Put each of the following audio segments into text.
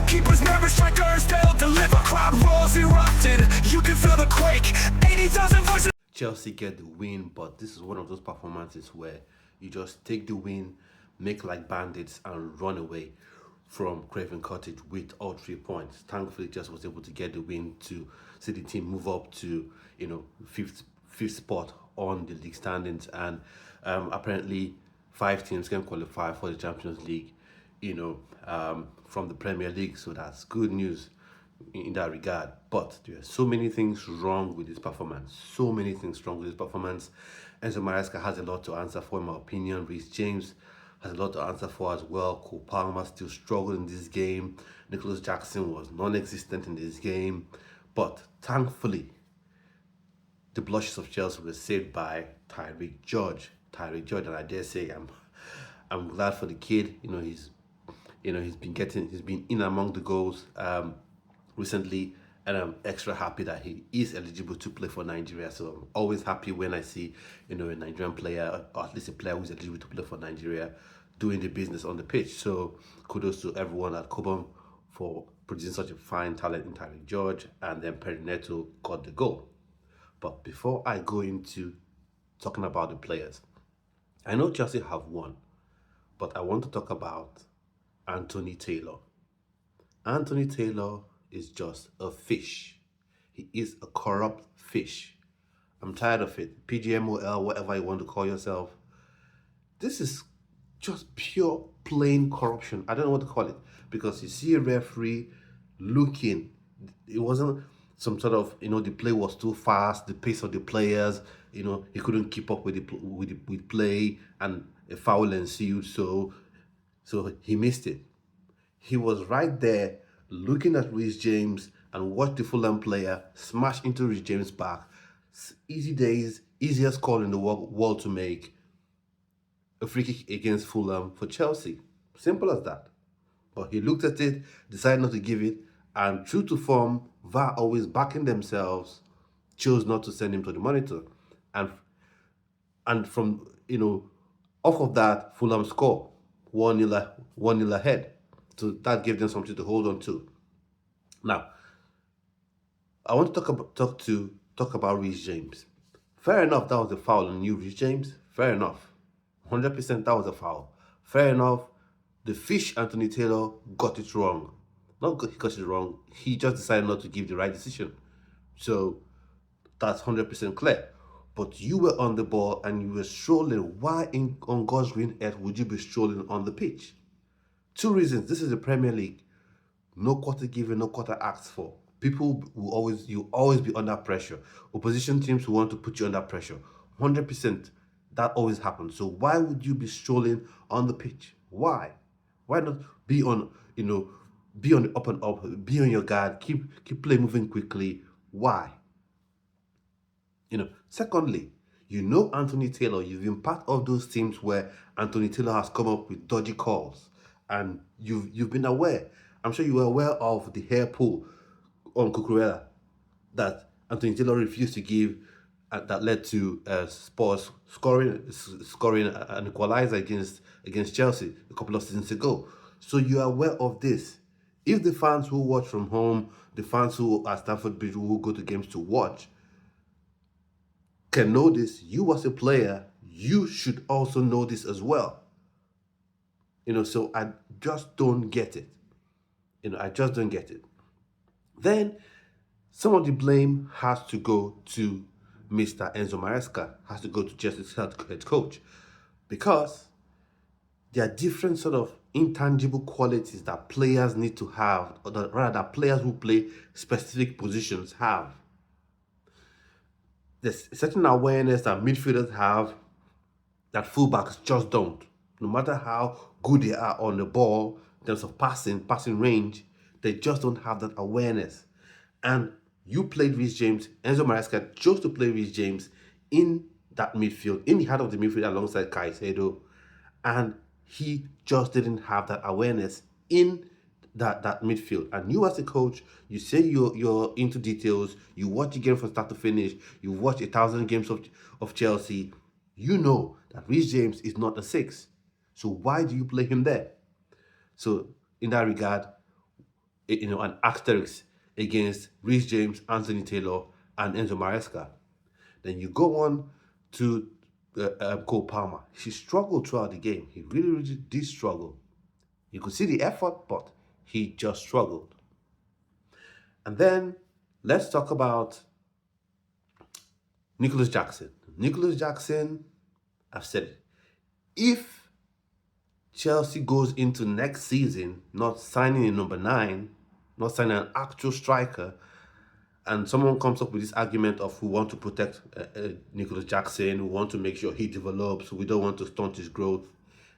Keepers nervous, strikers, they'll deliver. Crowd roars erupted, you can feel the quake. 80,000 voices. Chelsea get the win, but this is one of those performances where you just take the win, make like bandits, and run away from Craven Cottage with all 3 points. Thankfully, Chelsea was able to get the win to see the team move up to fifth spot on the league standings, and apparently 5 teams can qualify for the Champions League, from the Premier League. So that's good news in that regard. But there are so many things wrong with this performance. So many things wrong with this performance. Enzo Maresca has a lot to answer for, in my opinion. Reece James has a lot to answer for as well. Cole Palmer still struggled in this game. Nicholas Jackson was non-existent in this game. But thankfully, the blushes of Chelsea were saved by Tyrique George. And I dare say I'm glad for the kid. He's been in among the goals recently, and I'm extra happy that he is eligible to play for Nigeria. So I'm always happy when I see a Nigerian player, or at least a player who's eligible to play for Nigeria, doing the business on the pitch. So kudos to everyone at Cobham for producing such a fine talent in Tyrique George, and then Pedro Neto got the goal. But before I go into talking about the players, I know Chelsea have won, but I want to talk about Anthony Taylor. Anthony Taylor is just a fish. He is a corrupt fish. I'm tired of it. PGMOL, whatever you want to call yourself. This is just pure, plain corruption. I don't know what to call it. Because you see a referee looking. It wasn't some sort of, the play was too fast, the pace of the players, he couldn't keep up with play, and a foul ensued, so he missed it. He was right there looking at Reece James and watched the Fulham player smash into Reece James' back. Easy days, easiest call in the world to make. A free kick against Fulham for Chelsea. Simple as that. But he looked at it, decided not to give it, and true to form, VAR always backing themselves, chose not to send him to the monitor. And from, off of that, Fulham score 1-0 ahead. So that gave them something to hold on to. Now, I want to talk about Reece James. Fair enough, that was a foul on you, Reece James. Fair enough. 100% that was a foul. Fair enough. The fish Anthony Taylor got it wrong. Not because he got it wrong. He just decided not to give the right decision. So that's 100% clear. But you were on the ball and you were strolling. Why on God's green earth would you be strolling on the pitch? 2 reasons. This is the Premier League. No quarter given, no quarter asked for. People will always be under pressure. Opposition teams will want to put you under pressure. 100%. That always happens. So why would you be strolling on the pitch? Why? Why not be on, be on the up and up, be on your guard, keep play moving quickly? Why? Secondly, Anthony Taylor, you've been part of those teams where Anthony Taylor has come up with dodgy calls, and you've been aware. I'm sure you were aware of the hair pull on Cucurella that Anthony Taylor refused to give, that led to Spurs scoring an equalizer against Chelsea a couple of seasons ago. So you are aware of this. If the fans who watch from home, the fans who are Stamford Bridge who go to games to watch, can know this, you as a player, you should also know this as well. So I just don't get it. I just don't get it. Then some of the blame has to go to Mr. Enzo Maresca, has to go to Chelsea's head coach, because there are different sort of intangible qualities that players need to have, or that players who play specific positions have. There's a certain awareness that midfielders have that fullbacks just don't. No matter how good they are on the ball in terms of passing range, they just don't have that awareness. And you played Reece James. Enzo Maresca chose to play Reece James in that midfield, in the heart of the midfield alongside Caicedo, and he just didn't have that awareness in that midfield. And you as a coach, you say you're into details, you watch the game from start to finish, you watch 1,000 games of Chelsea, you know that Reece James is not a 6. So why do you play him there? So in that regard, an asterisk against Reece James, Anthony Taylor, and Enzo Maresca. Then you go on to Cole Palmer. He struggled throughout the game. He really, really did struggle. You could see the effort, but he just struggled. And then let's talk about Nicholas Jackson. Nicholas Jackson, I've said it. If Chelsea goes into next season not signing a number 9, not signing an actual striker, and someone comes up with this argument of we want to protect Nicholas Jackson, we want to make sure he develops, we don't want to stunt his growth,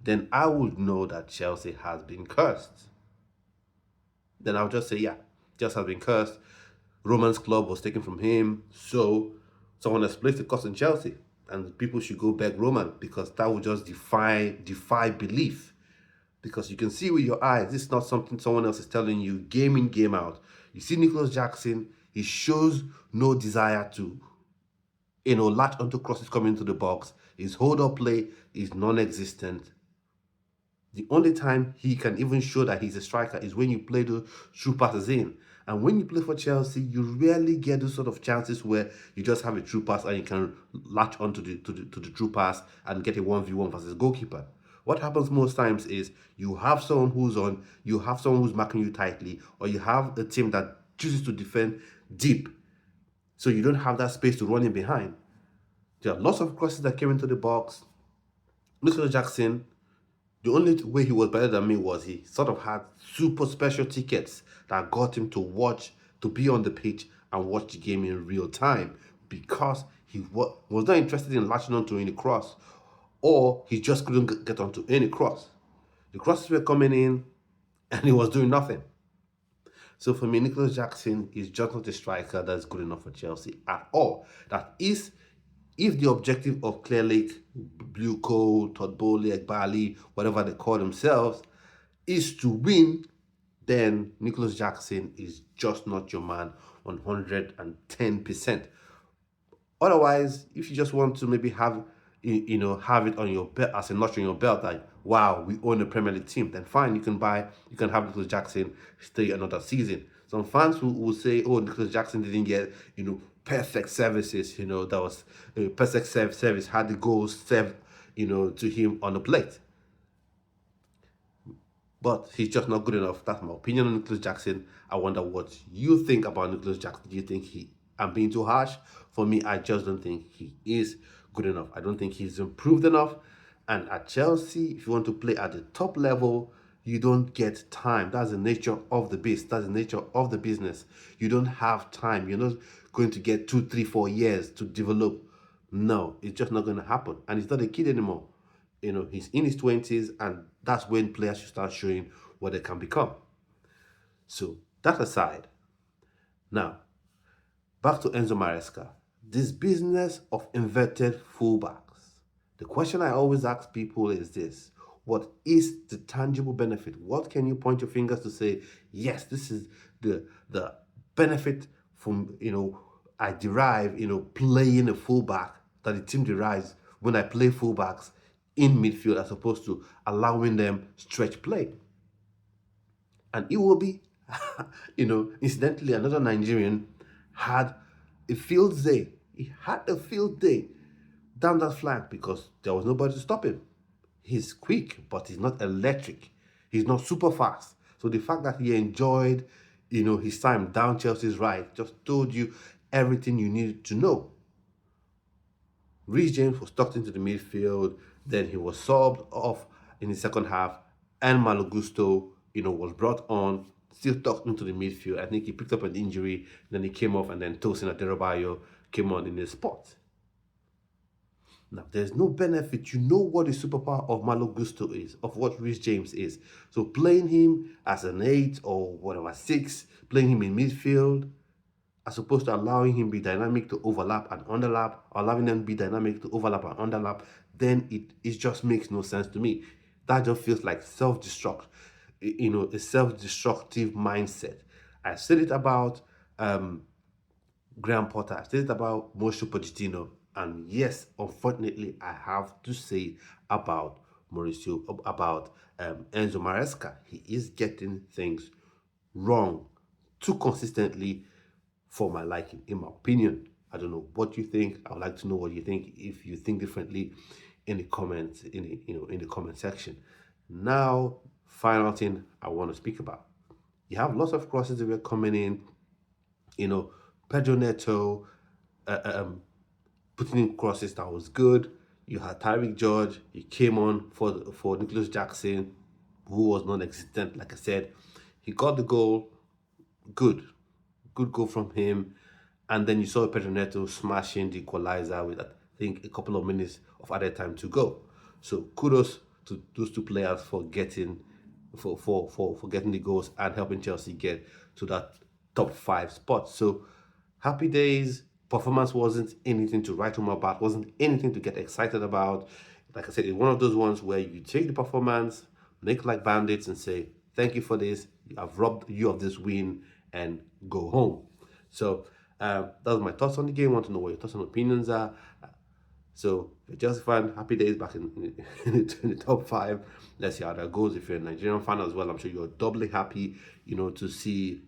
then I would know that Chelsea has been cursed. Then I'll just say, yeah, Chelsea has been cursed. Roman's club was taken from him, so someone has placed the curse in Chelsea, and people should go beg Roman because that would just defy belief. Because you can see with your eyes, this is not something someone else is telling you game in, game out. You see Nicholas Jackson, he shows no desire to, latch onto crosses coming into the box. His hold-up play is non-existent. The only time he can even show that he's a striker is when you play the true passes in. And when you play for Chelsea, you rarely get those sort of chances where you just have a true pass and you can latch onto the true pass and get a 1v1 versus goalkeeper. What happens most times is you have someone who's on, you have someone who's marking you tightly, or you have a team that chooses to defend deep. So you don't have that space to run in behind. There are lots of crosses that came into the box. Nicholas Jackson, the only way he was better than me was he sort of had super special tickets that got him to be on the pitch and watch the game in real time because he was not interested in latching onto any cross, or he just couldn't get onto any cross. The crosses were coming in and he was doing nothing. So for me, Nicholas Jackson is just not a striker that's good enough for Chelsea at all. That is, if the objective of Clear Lake, Blue Coal, Todd Bowley, Egbali, whatever they call themselves, is to win, then Nicholas Jackson is just not your man 110%. Otherwise, if you just want to maybe have it on your belt as a notch on your belt, like wow, we own a Premier League team, then fine, you can have Nicholas Jackson stay another season. Some fans will say, oh, Nicholas Jackson didn't get perfect services, that was a perfect service, had the goals served to him on the plate. But he's just not good enough. That's my opinion on Nicholas Jackson. I wonder what you think about Nicholas Jackson. Do you think I'm being too harsh? For me, I just don't think he is good enough. I don't think he's improved enough. And at Chelsea, if you want to play at the top level, you don't get time. That's the nature of the beast. That's the nature of the business. You don't have time. You're not going to get 2, 3, 4 years to develop. No, it's just not going to happen. And he's not a kid anymore. He's in his 20s, and that's when players should start showing what they can become. So, that aside, now, back to Enzo Maresca. This business of inverted fullbacks. The question I always ask people is this: what is the tangible benefit? What can you point your fingers to say, yes, this is the benefit from, I derive, playing a fullback, that the team derives when I play fullbacks in midfield as opposed to allowing them stretch play. And it will be, incidentally, another Nigerian had a field day. He had a field day down that flank because there was nobody to stop him. He's quick, but he's not electric. He's not super fast. So the fact that he enjoyed, his time down Chelsea's right just told you everything you needed to know. Reece James was tucked into the midfield. Then he was subbed off in the second half, and Malo Gusto, was brought on, still tucked into the midfield. I think he picked up an injury, then he came off, and then Tosin Adebayo came on in his spot. Now, there's no benefit. You know what the superpower of Malo Gusto is, of what Reece James is. So playing him as an 8 or whatever, 6, playing him in midfield, as opposed to allowing him be dynamic to overlap and underlap, allowing them be dynamic to overlap and underlap, then it just makes no sense to me. That just feels like self-destruct, a self-destructive mindset. I said it about Graham Potter. I said it about Mauricio Pochettino. And yes, unfortunately, I have to say about Enzo Maresca. He is getting things wrong too consistently for my liking, in my opinion. I don't know what you think. I would like to know what you think. If you think differently, in the comments, in the comment section. Now, final thing I want to speak about. You have lots of crosses that were coming in. You know, Pedro Neto, putting in crosses that was good. You had Tyrique George. He came on for Nicholas Jackson, who was non-existent. Like I said, he got the goal. Good, good goal from him. And then you saw Pedro Neto smashing the equalizer with, I think, a couple of minutes of added time to go. So kudos to those two players for getting for getting the goals and helping Chelsea get to that top 5 spot. So happy days. Performance wasn't anything to write home about, wasn't anything to get excited about. Like I said, it's one of those ones where you take the performance, make like bandits, and say, thank you for this. I've robbed you of this win, and go home. So that was my thoughts on the game. I want to know what your thoughts and opinions are. So if you're Chelsea fan, happy days back in the top 5. Let's see how that goes. If you're a Nigerian fan as well, I'm sure you're doubly happy, to see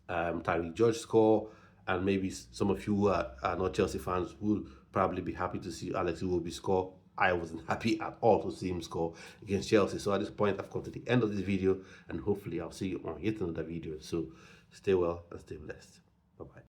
Tyrique George score, and maybe some of you who are not Chelsea fans will probably be happy to see Alex Iwobi score. I wasn't happy at all to see him score against Chelsea. So at this point, I've come to the end of this video, and hopefully I'll see you on yet another video. So stay well and stay blessed. Bye-bye.